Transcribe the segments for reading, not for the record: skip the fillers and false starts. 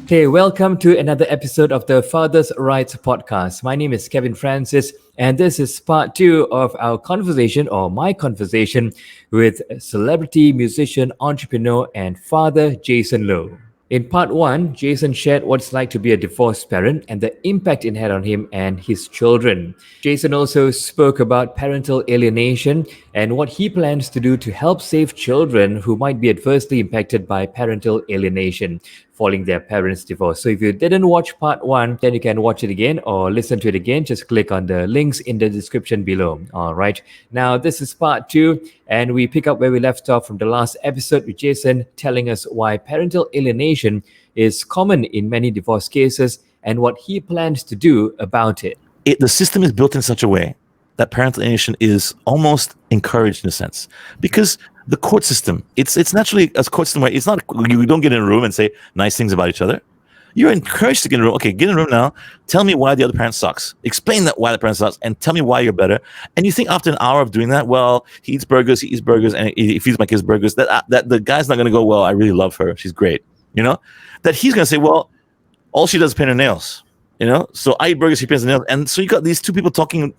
Hey, welcome to another episode of the Father's Rights Podcast. My name is Kevin Francis, and this is part 2 of our conversation, or my conversation, with celebrity, musician, entrepreneur, and father Jason Lowe. In part 1, Jason shared what it's like to be a divorced parent and the impact it had on him and his children. Jason also spoke about parental alienation and what he plans to do to help save children who might be adversely impacted by parental alienation following their parents' divorce. So if you didn't watch part 1, then you can watch it again or listen to it again. Just click on the links in the description below. All right. Now, this is part 2, and we pick up where we left off from the last episode with Jason telling us why parental alienation is common in many divorce cases and what he plans to do about it. The system is built in such a way that parental alienation is almost encouraged in a sense, because the court system, it's naturally a court system where it's not, you don't get in a room and say nice things about each other. You're encouraged to get in a room. Okay, get in a room now. Tell me why the other parent sucks. Explain that why the parent sucks, and tell me why you're better. And you think after an hour of doing that, well, he eats burgers, and he feeds my kids burgers, that the guy's not going to go, well, I really love her, she's great. You know, that he's going to say, well, all she does is paint her nails. You know, so I eat burgers, she paints her nails, and so you got these two people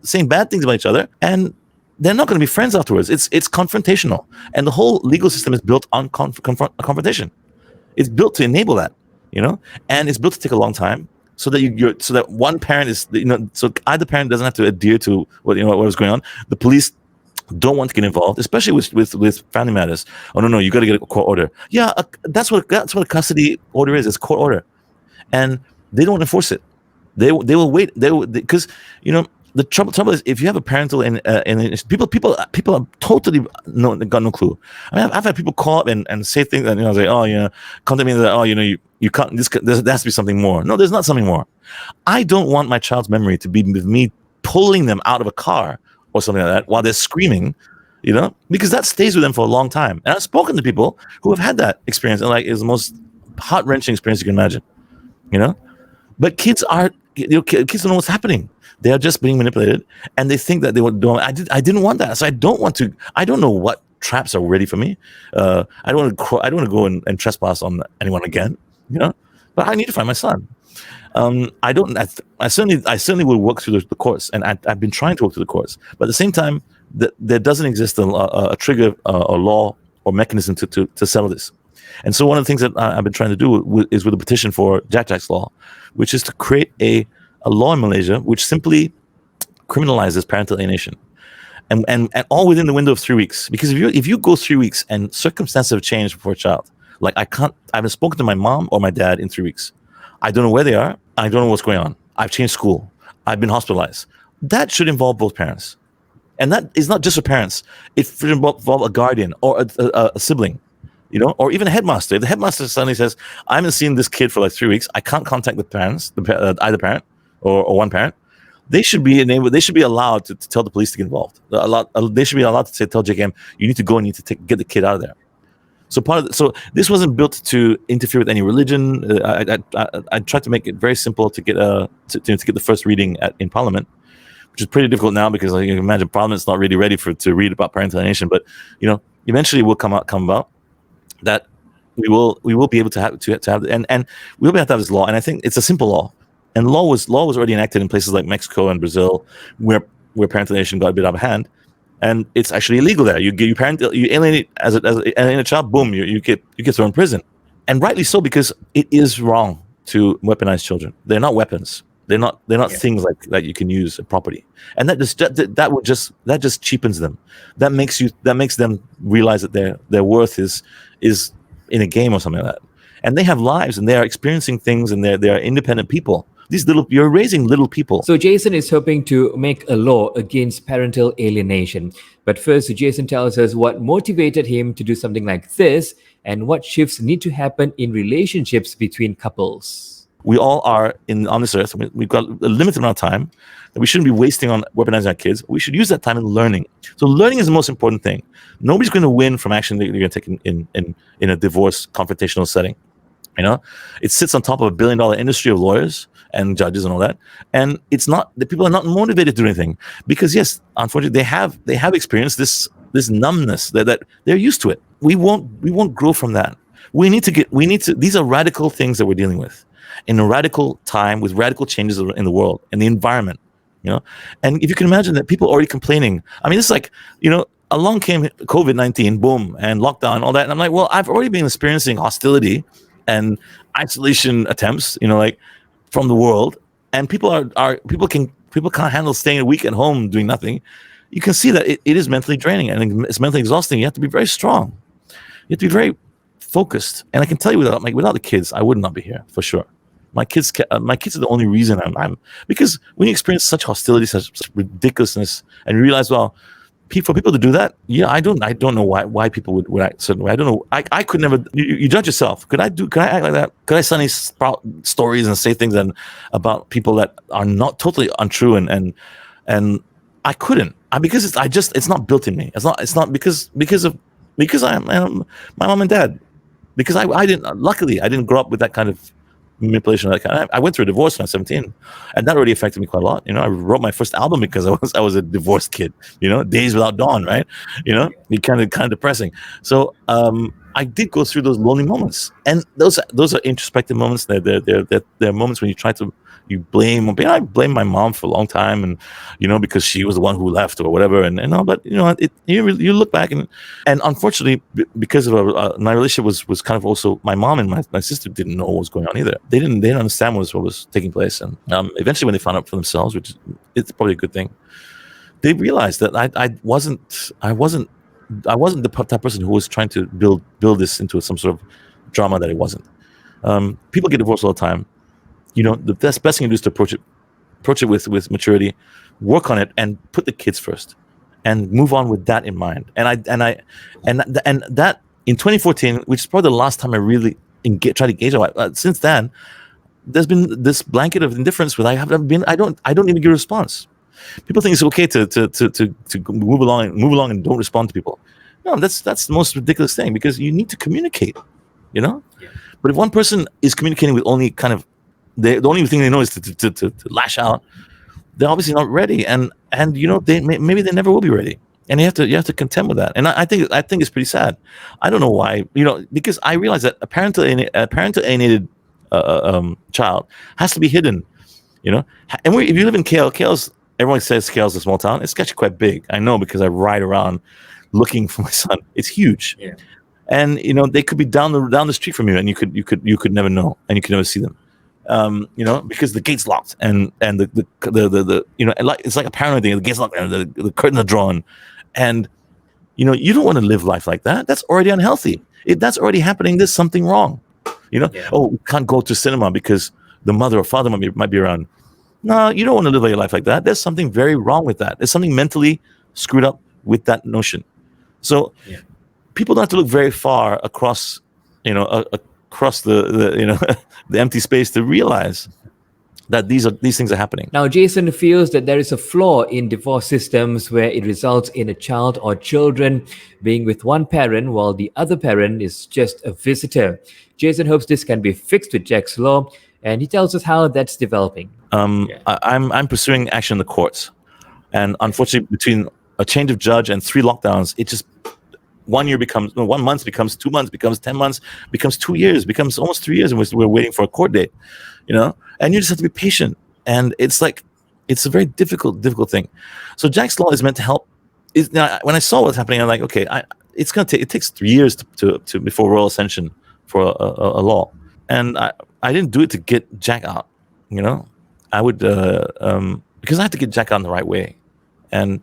saying bad things about each other, and they're not going to be friends afterwards. It's confrontational, and the whole legal system is built on confrontation. It's built to enable that, you know, and it's built to take a long time, so that so that one parent is, you know, so either parent doesn't have to adhere to what was going on. The police don't want to get involved, especially with family matters. Oh no, you got to get a court order. Yeah, that's what a custody order is. It's a court order, and they don't enforce it. They will wait. Because you know. The trouble is, if you have a parental and people are totally got no clue. I mean, I've had people call up and say things that, you know, say, oh, you know, contact me that, oh, you know, you can't. There has to be something more. No, there's not something more. I don't want my child's memory to be with me pulling them out of a car or something like that while they're screaming, you know, because that stays with them for a long time. And I've spoken to people who have had that experience, and like, it's the most heart-wrenching experience you can imagine, you know. But kids don't know what's happening. They are just being manipulated, and they think that they were doing. I didn't want that, so I don't want to. I don't know what traps are ready for me. I don't want to go and trespass on anyone again, you know. But I need to find my son. I certainly will work through the courts, and I've been trying to work through the courts. But at the same time, there doesn't exist a trigger, a law or mechanism to settle this. And so one of the things that I've been trying to do is with a petition for Jack's law, which is to create a law in Malaysia which simply criminalizes parental alienation, and all within the window of 3 weeks. Because if you go 3 weeks and circumstances have changed for a child, like I haven't spoken to my mom or my dad in 3 weeks. I don't know where they are. I don't know what's going on. I've changed school. I've been hospitalized. That should involve both parents, and that is not just for parents. It should involve a guardian or a sibling. You know, or even a headmaster. If the headmaster suddenly says, I haven't seen this kid for like 3 weeks, I can't contact the parents, either parent or one parent, they should be allowed to tell the police to get involved. They should be allowed to tell JKM, you need to go and get the kid out of there. So this wasn't built to interfere with any religion. I tried to make it very simple to get the first reading in Parliament, which is pretty difficult now because, like, you can imagine Parliament's not really ready to read about parental alienation. But you know, eventually will come about that we will be able to have and we'll be able to have this law. And I think it's a simple law, and law was already enacted in places like Mexico and Brazil, where parental alienation got a bit out of hand, and it's actually illegal there. You alienate as a child, boom, you get thrown in prison, and rightly so, because it is wrong to weaponize children. They're not weapons. They're not things like that you can use as property, and that just cheapens them. That makes them realize that their worth is in a game or something like that, and they have lives and they are experiencing things, and they are independent people. You're raising little people. So Jason is hoping to make a law against parental alienation. But first, Jason tells us what motivated him to do something like this and what shifts need to happen in relationships between couples. We all are on this earth. We've got a limited amount of time that we shouldn't be wasting on weaponizing our kids. We should use that time in learning. So learning is the most important thing. Nobody's going to win from action that you're going to take in a divorce confrontational setting. You know, it sits on top of $1 billion industry of lawyers and judges and all that, and it's not, the people are not motivated to do anything because, yes, unfortunately, they have experienced this this numbness that they're used to it. We won't grow from that. We need to. These are radical things that we're dealing with in a radical time with radical changes in the world and the environment. And if you can imagine that people already complaining. I mean, it's like, along came COVID-19, boom, and lockdown, all that. And I'm like, well, I've already been experiencing hostility and isolation attempts, like from the world. And people can't handle staying a week at home doing nothing. You can see that it is mentally draining and it's mentally exhausting. You have to be very strong. You have to be very focused. And I can tell you without the kids, I would not be here for sure. My kids are the only reason I'm because when you experience such hostility, such ridiculousness, and you realize, well, for people to do that, I don't know why people would act a certain way. I don't know. I could never. You judge yourself. Could I act like that? Could I suddenly sprout stories and say things about people that are not totally untrue and I couldn't because it's not built in me. It's not because I'm my mom and dad, because I didn't grow up with that kind of manipulation. I went through a divorce when I was 17, and that already affected me quite a lot. I wrote my first album because I was a divorced kid. Days Without Dawn, right? It kind of depressing. So I did go through those lonely moments, and those are introspective moments. They're moments when you blame. I blamed my mom for a long time, and because she was the one who left or whatever, but you look back and unfortunately because of my relationship was kind of also, my mom and my sister didn't know what was going on either. They didn't understand what was taking place, and eventually when they found out for themselves, which it's probably a good thing, they realized that I wasn't the type of person who was trying to build this into some sort of drama that it wasn't. People get divorced all the time. The best thing to do is to approach it with maturity, work on it, and put the kids first, and move on with that in mind. And that in 2014, which is probably the last time I really tried to engage. Since then, there's been this blanket of indifference where I don't even get a response. People think it's okay to move along and don't respond to people. No, that's the most ridiculous thing, because you need to communicate. Yeah. But if one person is communicating with only kind of the only thing they know is to lash out, they're obviously not ready, and maybe they never will be ready, and you have to contend with that. And I think it's pretty sad. I don't know why, because I realize that a parental alienated child has to be hidden, and if you live in KL's, everyone says KL's a small town. It's actually quite big. I know, because I ride around looking for my son. It's huge. Yeah. And they could be down the street from you, and you could never know, and you could never see them. Because the gate's locked and the it's like a paranoid thing. The gate's locked and the curtains are drawn, and you don't want to live life like that. That's already unhealthy. If that's already happening, there's something wrong. Oh, we can't go to cinema because the mother or father might be around. No, you don't want to live your life like that. There's something very wrong with that. There's something mentally screwed up with that notion. So people don't have to look very far across the the empty space to realize that these things are happening. Now, Jason feels that there is a flaw in divorce systems where it results in a child or children being with one parent while the other parent is just a visitor. Jason hopes this can be fixed with Jack's Law, and he tells us how that's developing. I'm pursuing action in the courts, and unfortunately, between a change of judge and 3 lockdowns, it just 1 month becomes 2 months, becomes 10 months, becomes 2 years, becomes almost 3 years, and we're waiting for a court date, and you just have to be patient. And it's a very difficult thing. So Jack's Law is meant to help. When I saw what's happening, I'm like, okay, it takes 3 years to before royal ascension for a law. And I didn't do it to get Jack out, I would, because I have to get Jack out in the right way. And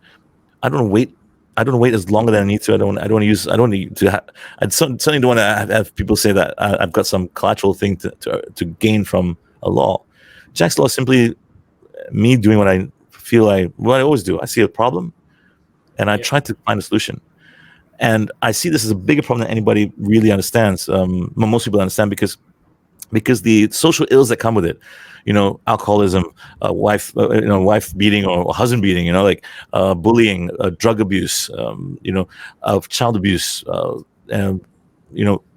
I don't want to wait as longer than I need to. I certainly don't want to have people say that I've got some collateral thing to gain from a law. Jack's Law is simply me doing what I always do. I see a problem, and I try to find a solution. And I see this as a bigger problem than anybody really understands. Most people understand because the social ills that come with it, alcoholism, wife beating or husband beating, bullying, drug abuse, child abuse,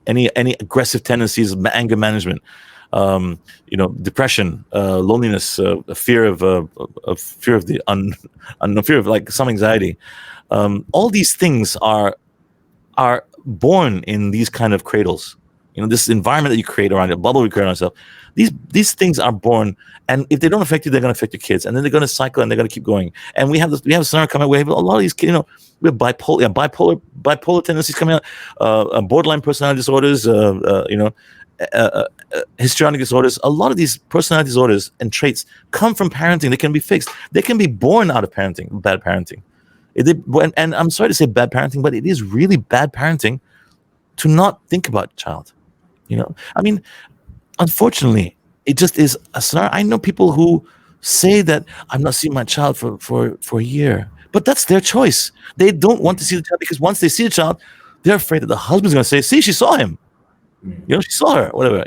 any aggressive tendencies, anger management, depression, loneliness, a fear of like some anxiety. All these things are born in these kind of cradles. This environment that you create around it, bubble we create around ourselves. These things are born, and if they don't affect you, they're going to affect your kids, and then they're going to cycle, and they're going to keep going. And we have a scenario coming. We have a lot of these kids. We have bipolar tendencies coming out, borderline personality disorders. Histrionic disorders. A lot of these personality disorders and traits come from parenting. They can be fixed. They can be born out of parenting, bad parenting. And I'm sorry to say bad parenting, but it is really bad parenting to not think about child. I mean, unfortunately, it just is a scenario. I know people who say that I'm not seeing my child for a year, but that's their choice. They don't want to see the child because once they see the child, they're afraid that the husband's going to say, "See, she saw him. She saw her, whatever.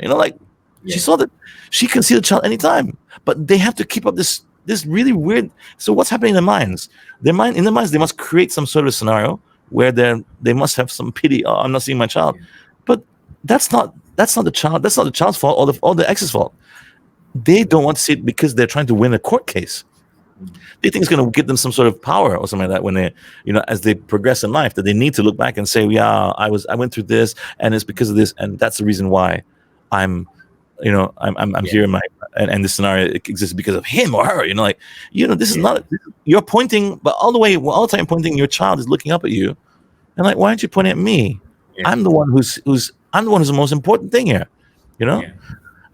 She saw that she can see the child anytime." But they have to keep up this really weird. So what's happening in their minds? In their minds, they must create some sort of scenario where they must have some pity. "Oh, I'm not seeing my child," but that's not the child. That's not the child's fault or the ex's fault. They don't want to see it because they're trying to win a court case. They think it's going to give them some sort of power or something like that when they, as they progress in life, that they need to look back and say, "Yeah, I went through this, and it's because of this, and that's the reason why I'm here in my and this scenario exists because of him or her." This is not. You're pointing, but all the time pointing. Your child is looking up at you, and like, why aren't you pointing at me? Yeah. I'm the one who's the most important thing here, Yeah.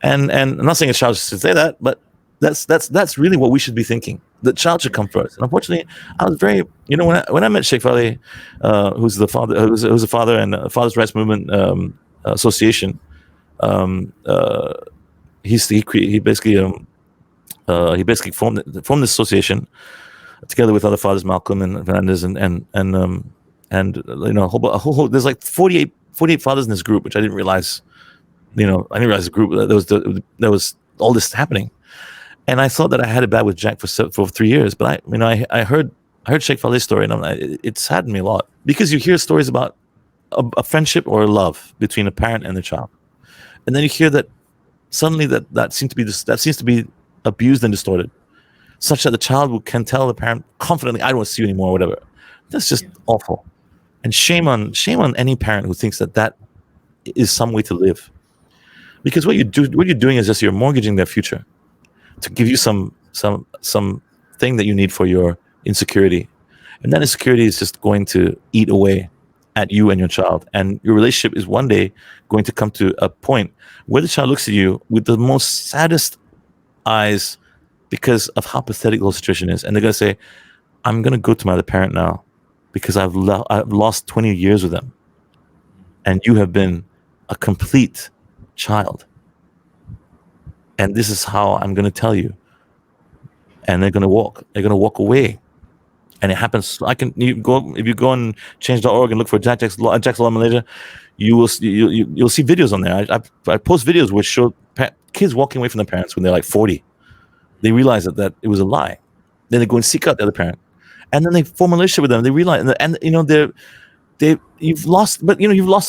And I'm not saying a child should say that, but that's really what we should be thinking. The child should come first. And unfortunately, I was very, when I met Sheikh Fali, who's the father and Father's Rights Movement Association. He basically formed this association together with other fathers, Malcolm and Fernandez, and a whole there's like 48 fathers in this group, which I didn't realize. I didn't realize the group there was all this happening. And I thought that I had it bad with Jack for 3 years, but I heard Sheikh Fali's story, and it saddened me a lot because you hear stories about a friendship or a love between a parent and a child, and then you hear that suddenly that seems to be abused and distorted, such that the child can tell the parent confidently, "I don't want to see you anymore," or whatever. That's just awful, and shame on any parent who thinks that is some way to live, because what you're doing is just you're mortgaging their future to give you some thing that you need for your insecurity, and that insecurity is just going to eat away at you and your child, and your relationship is one day going to come to a point where the child looks at you with the most saddest eyes because of how pathetic the whole situation is, and they're going to say, "I'm going to go to my other parent now because I've lost 20 years with them, and you have been a complete child. And this is how I'm going to tell you." And they're going to walk away. And it happens. If you go on change.org and look for Jack's Law in Malaysia, you'll see videos on there. I post videos which show kids walking away from their parents when they're like 40. They realize that it was a lie. Then they go and seek out the other parent, and then they form a relationship with them. They realize, you've lost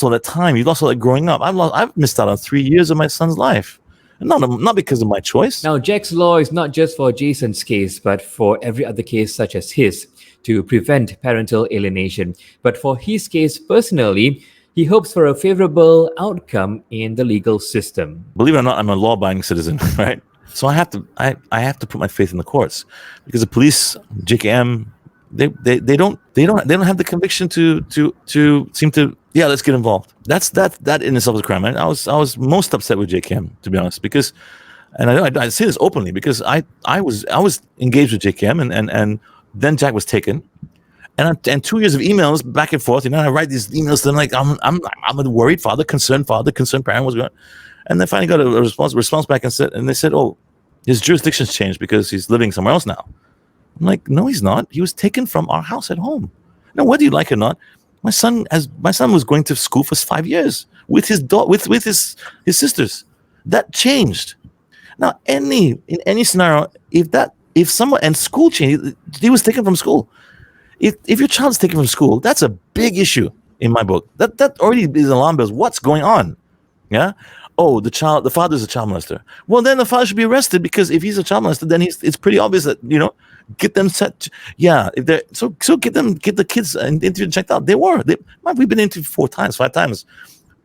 all that time. You've lost all that growing up. I've missed out on 3 years of my son's life. Not because of my choice. Now, Jack's Law is not just for Jason's case, but for every other case such as his, to prevent parental alienation. But for his case personally, he hopes for a favorable outcome in the legal system. Believe it or not, I'm a law-abiding citizen, right? So I have to put my faith in the courts, because the police, JKM, they don't have the conviction to seem to, let's get involved. That in itself is a crime. I was most upset with JKM, to be honest, because, and I say this openly, because I was engaged with JKM, and then Jack was taken, and 2 years of emails back and forth. I write these emails to them like I'm a worried father, concerned parent, was going, and then finally got a response back and they said, "Oh, his jurisdiction's changed because he's living somewhere else now." I'm like, "No, he's not. He was taken from our house at home. Now, whether you like it or not, my son was going to school for 5 years with his with his sisters. That changed. Now, in any scenario, if someone and school changed, he was taken from school. If your child is taken from school, that's a big issue in my book. That already is alarm bells. What's going on? Yeah, oh, the father's a child molester. Well, then the father should be arrested, because if he's a child molester, then it's pretty obvious that, get them set. Yeah, if they're so get the kids interviewed and checked out. We've been interviewed 4 times, 5 times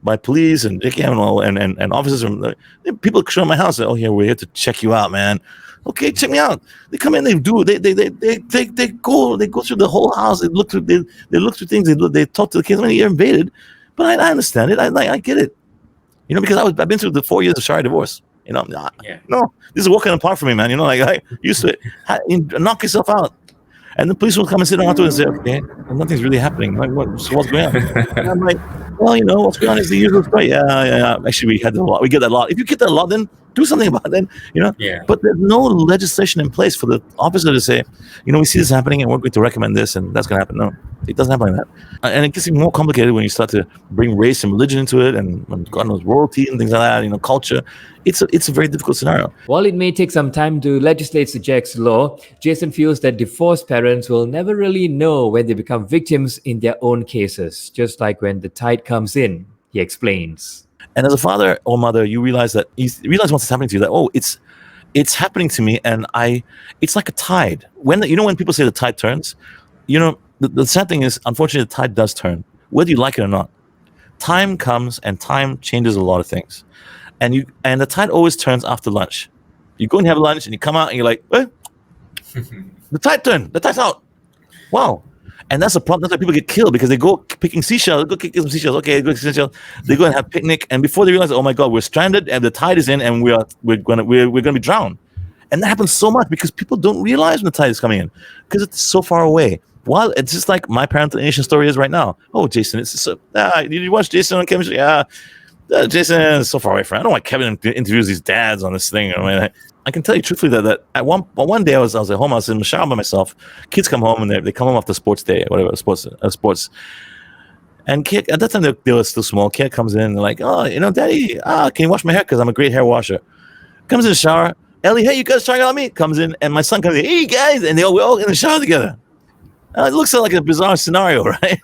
by police and and officers from people show up my house. Oh, yeah, we're here to check you out, man. Okay, check me out. They come in, they go through the whole house. They look through things. They talk to the kids. I mean, you're invaded, but I understand it. I get it. Because I've been through the 4 years of Sharia divorce. No, this is walking apart for me, man. I used to knock yourself out. And the police will come and sit down afterwards and say, okay, well, nothing's really happening. Like, what's going on? And I'm like, well, what's going on is the usual story. Yeah. Actually, we get that a lot. If you get that a lot, then do something about it, Yeah. But there's no legislation in place for the officer to say, we see this happening and we're going to recommend this and that's going to happen. No, it doesn't happen like that. And it gets even more complicated when you start to bring race and religion into it, and God knows, royalty and things like that, culture. It's a very difficult scenario. While it may take some time to legislate suggest law, Jason feels that divorced parents will never really know when they become victims in their own cases, just like when the tide comes in, he explains. And as a father or mother, you realize once it's happening to you that, oh, it's happening to me, and it's like a tide. When people say the tide turns, the sad thing is, unfortunately, the tide does turn, whether you like it or not. Time comes and time changes a lot of things. And the tide always turns after lunch. You go and have lunch and you come out and you're like, the tide turned, the tide's out. Wow. And that's the problem. That's why people get killed, because they go picking seashells. Go kick some seashells. Okay, go kick seashells. They go and have picnic, and before they realize, oh my God, we're stranded and the tide is in, and we're gonna be drowned. And that happens so much because people don't realize when the tide is coming in, because it's so far away. Well, it's just like my Parental Alienation story is right now. Oh, Jason, it's so. Did you watch Jason on Chemistry? Yeah. Jason is so far away from. I don't know why Kevin interviews these dads on this thing. I mean, I can tell you truthfully that at one day I was at home. I was in the shower by myself. Kids come home and they come home after sports day, or whatever, sports. And kid, at that time they were still small. Kid comes in and they're like, oh, Daddy, can you wash my hair? Because I'm a great hair washer. Comes in the shower. Ellie, hey, you guys trying out on me? Comes in, and my son comes in. Hey guys, and we're all in the shower together. It looks like a bizarre scenario, right?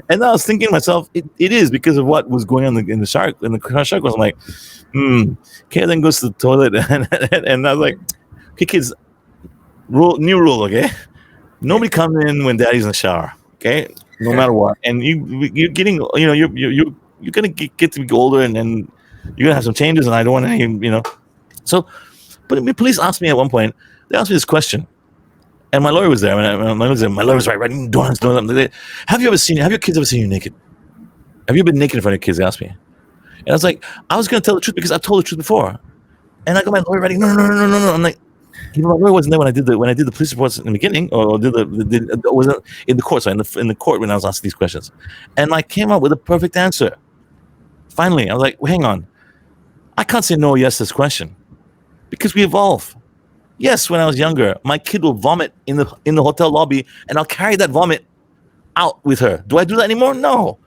And I was thinking to myself, it is because of what was going on in the shower. In the shower, I'm like, Kay then goes to the toilet, and I was like, okay, kids, new rule, okay? Nobody comes in when Daddy's in the shower, okay? No matter what. And you're getting, you're gonna get to be older, and then you're gonna have some changes, and I don't want any, So, but the police asked me at one point. They asked me this question. And my lawyer was there. My lawyer was writing doors. Have your kids ever seen you naked? Have you been naked in front of your kids? They asked me. And I was like, I was going to tell the truth because I've told the truth before. And I got my lawyer writing, no. I'm like, my lawyer wasn't there when I did the police reports in the beginning, or was in the court. So in the court when I was asking these questions, and I came up with a perfect answer. Finally, I was like, well, hang on, I can't say no or yes to this question because we evolve. Yes, when I was younger, my kid will vomit in the hotel lobby, and I'll carry that vomit out with her. Do I do that anymore? No.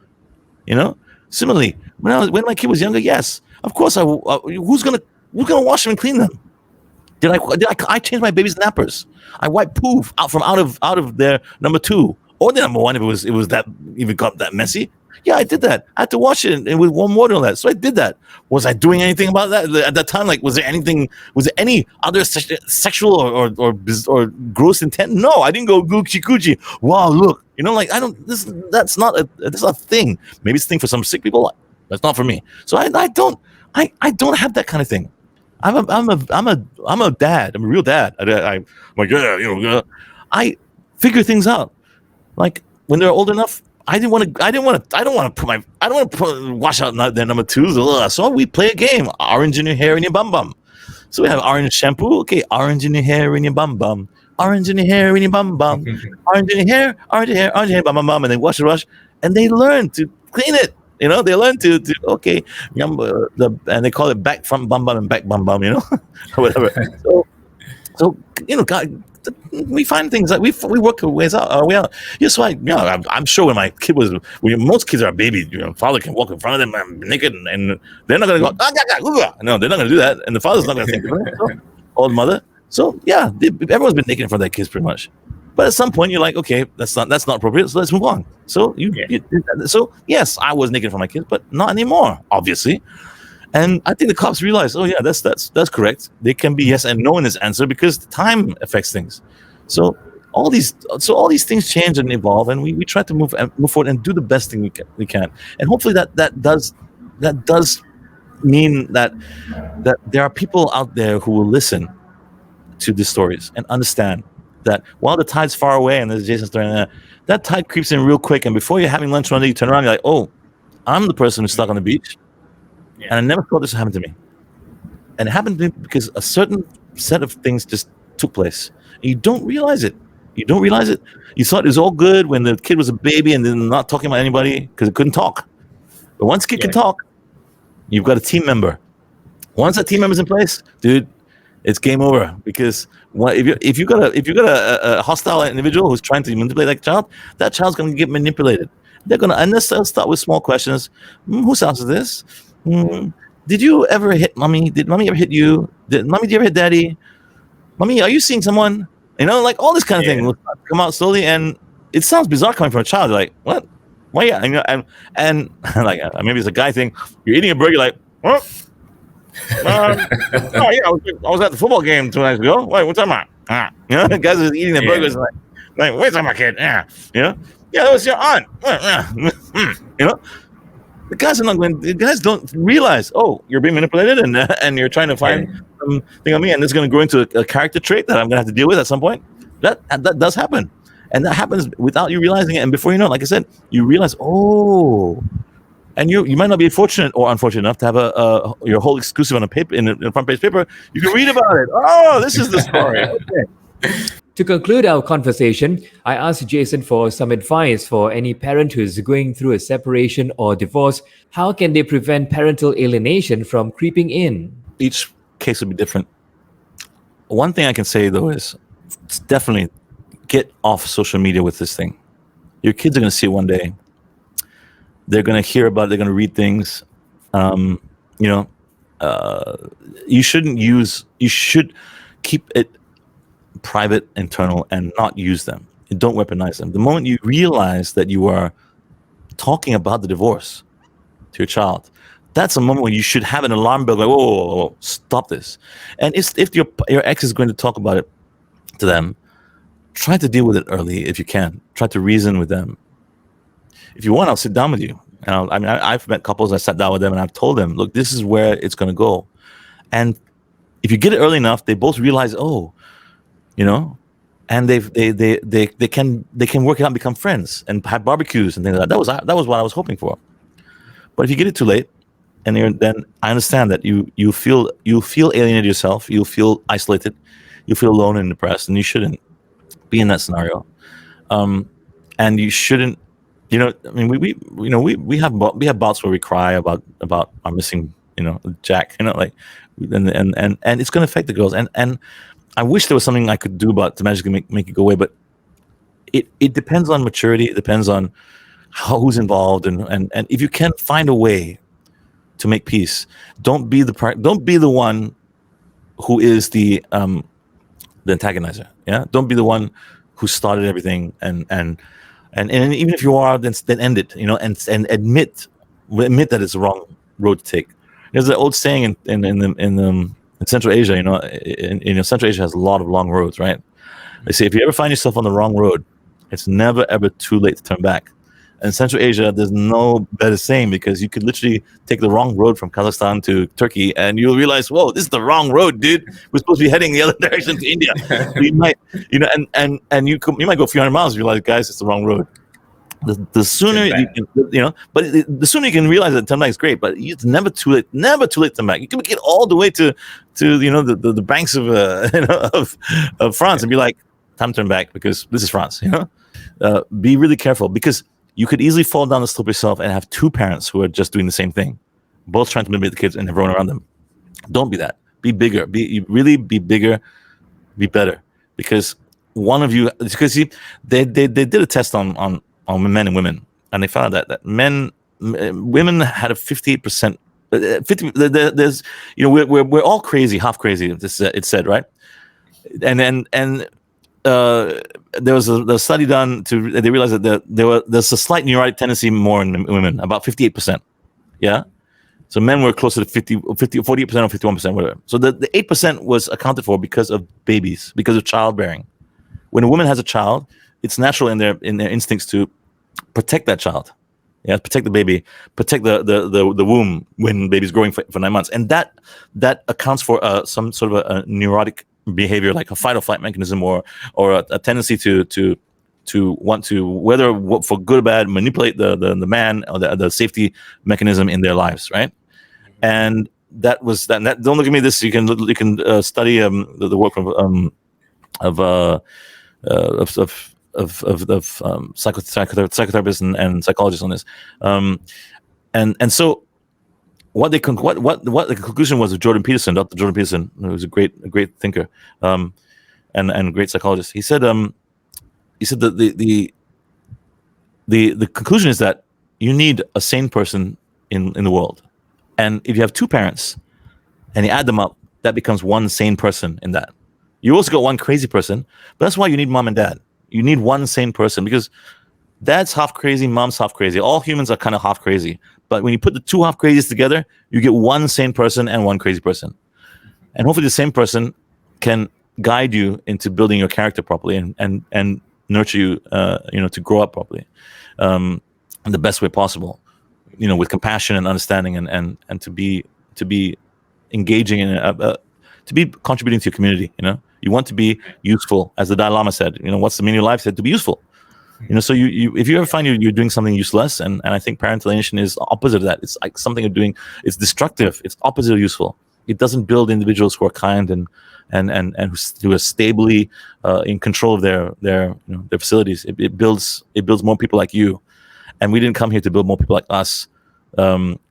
Similarly, when my kid was younger, yes, of course I will. Who's gonna wash them and clean them? Did I change my baby's nappers? I wiped poo out of their number 2 or the number 1 if it got that messy. Yeah, I did that. I had to wash it and with warm water and all that. So I did that. Was I doing anything about that at that time? Like, was there any other sexual or gross intent? No, I didn't go goochie coochie. Wow, look, that's not a thing. Maybe it's a thing for some sick people. That's not for me. So I don't have that kind of thing. I'm a dad. I'm a real dad. I'm like, I figure things out. Like when they're old enough. I don't want to wash out their number 2s. So we play a game. Orange in your hair and your bum bum. So we have orange shampoo. Okay, orange in your hair and your bum bum. Orange in your hair and your bum bum. Orange in your hair, bum bum bum. And they wash, and they learn to clean it. They learn to okay, and they call it back front bum bum and back bum bum. Or whatever. So God. We find things like we work our ways out. Yes, so I'm sure when my kid was, most kids are babies. Father can walk in front of them naked, and they're not going to go. No, they're not going to do that, and the father's not going to think of it. Or the mother. So yeah, everyone's been naked in front of their kids pretty much. But at some point, you're like, okay, that's not appropriate. So let's move on. So so yes, I was naked in front of my kids, but not anymore, obviously. And I think the cops realize, oh yeah, that's correct. They can be yes and no in this answer because the time affects things. So all these things change and evolve, and we try to move forward and do the best thing we can. And hopefully that does mean that there are people out there who will listen to these stories and understand that while the tide's far away, and there's Jason's story, that tide creeps in real quick, and before you're having lunch one day, you turn around, you're like, oh, I'm the person who's stuck on the beach. And I never thought this would happen to me. And it happened to me because a certain set of things just took place. And you don't realize it. You thought it was all good when the kid was a baby and then not talking about anybody because it couldn't talk. But once a kid can talk, you've got a team member. Once that team member's in place, dude, it's game over. Because if you got a hostile individual who's trying to manipulate that child's going to get manipulated. They're going to, and they'll start with small questions. Whose house is this? Did you ever hit mommy? Did mommy ever hit you? Did you ever hit daddy? Mommy, are you seeing someone? Like all this kind of thing will come out slowly, and it sounds bizarre coming from a child. You're like, what? Why? Yeah, and like maybe it's a guy thing. You're eating a burger, like, what? Oh yeah, I was at the football game 2 nights ago. Wait, what's that about? The guys are eating their burgers, like, where's my kid? Yeah, that was your aunt. The guys are not going. The guys don't realize. Oh, you're being manipulated, and you're trying to find something on me, and it's going to grow into a character trait that I'm going to have to deal with at some point. That does happen, and that happens without you realizing it. And before you know it, like I said, you realize, oh, and you might not be fortunate or unfortunate enough to have your whole exclusive on a paper in a front page paper. You can read about it. Oh, this is the story. Okay. To conclude our conversation, I asked Jason for some advice for any parent who's going through a separation or divorce. How can they prevent parental alienation from creeping in? Each case will be different. One thing I can say, though, is definitely get off social media with this thing. Your kids are going to see it one day. They're going to hear about it. They're going to read things. You should keep it private, internal, and not use them. And don't weaponize them. The moment you realize that you are talking about the divorce to your child, that's a moment when you should have an alarm bell, like, whoa, stop this. And if your ex is going to talk about it to them, try to deal with it early if you can. Try to reason with them. If you want, I'll sit down with you. I've met couples, I sat down with them, and I've told them, look, this is where it's going to go. And if you get it early enough, they both realize, and they can work it out and become friends and have barbecues and things like that. That was what I was hoping for. But if you get it too late, and then I understand that you feel alienated yourself, you feel isolated, you feel alone and depressed, and you shouldn't be in that scenario. And you shouldn't, we have bouts where we cry about our missing, Jack, and it's going to affect the girls. And I wish there was something I could do to magically make it go away, but it depends on maturity. It depends on who's involved, and if you can find a way to make peace, don't be the one who is the antagonizer. Yeah, don't be the one who started everything, and even if you are, then end it. And admit that it's the wrong road to take. There's an old saying in Central Asia, Central Asia has a lot of long roads, right? They say if you ever find yourself on the wrong road, it's never ever too late to turn back. In Central Asia, there's no better saying, because you could literally take the wrong road from Kazakhstan to Turkey, and you'll realize, whoa, this is the wrong road, dude. We're supposed to be heading the other direction to India. So you might, and you might go a few hundred miles and realize, guys, it's the wrong road. The sooner you can, the sooner you can realize that turn back is great, but it's never too late. Never too late to turn back. You can get all the way to the banks of of France and be like, time to turn back because this is France. Be really careful, because you could easily fall down the slope yourself and have two parents who are just doing the same thing, both trying to manipulate the kids and everyone around them. Don't be that. Be bigger. Be bigger. Be better, because one of you. Because they did a test on men and women, and they found that women had a 58%. 50. There's we're all crazy, half crazy. It said, right, and there was a study done they realized that there's a slight neurotic tendency more in women, about 58%. Yeah, So men were closer to 48% or 51%, whatever. So the 8% was accounted for because of babies, because of childbearing. When a woman has a child, it's natural in their instincts to protect that child. Yeah, protect the baby, protect the womb when baby's growing for 9 months. And that accounts for some sort of a neurotic behavior, like a fight or flight mechanism, or a tendency to want to, whether for good or bad, manipulate the man, or the safety mechanism in their lives, right? And that was that. Don't look at me. This you can study the work of psychotherapists and psychologists on this, and so what the conclusion was of Jordan Peterson, Dr. Jordan Peterson, who was a great thinker, and a great psychologist. He said that the conclusion is that you need a sane person in the world. And if you have two parents and you add them up, that becomes one sane person in that. You also got one crazy person, but that's why you need mom and dad. You need one sane person, because dad's half crazy, mom's half crazy. All humans are kind of half crazy. But when you put the two half crazies together, you get one sane person and one crazy person. And hopefully the same person can guide you into building your character properly and nurture you, to grow up properly, in the best way possible. With compassion and understanding, and to be engaging in to be contributing to your community. You want to be useful, as the Dalai Lama said. What's the meaning of life? Said to be useful. So you if you ever find you're doing something useless, and I think parental alienation is opposite of that. It's like something you're doing. It's destructive. It's opposite of useful. It doesn't build individuals who are kind and who are stably in control of their facilities. It builds more people like you. And we didn't come here to build more people like us.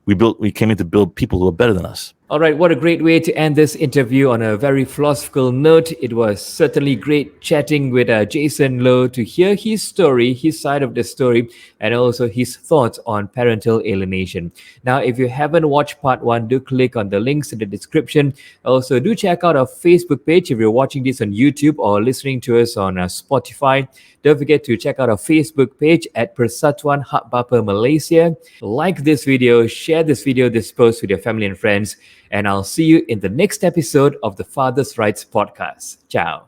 We came here to build people who are better than us. All right, what a great way to end this interview on a very philosophical note. It was certainly great chatting with Jason Low to hear his story, his side of the story, and also his thoughts on parental alienation. Now, if you haven't watched part 1, do click on the links in the description. Also, do check out our Facebook page if you're watching this on YouTube or listening to us on Spotify. Don't forget to check out our Facebook page at Persatuan Hak Bapa Malaysia. Like this video, share this video, this post with your family and friends. And I'll see you in the next episode of the Father's Rights Podcast. Ciao.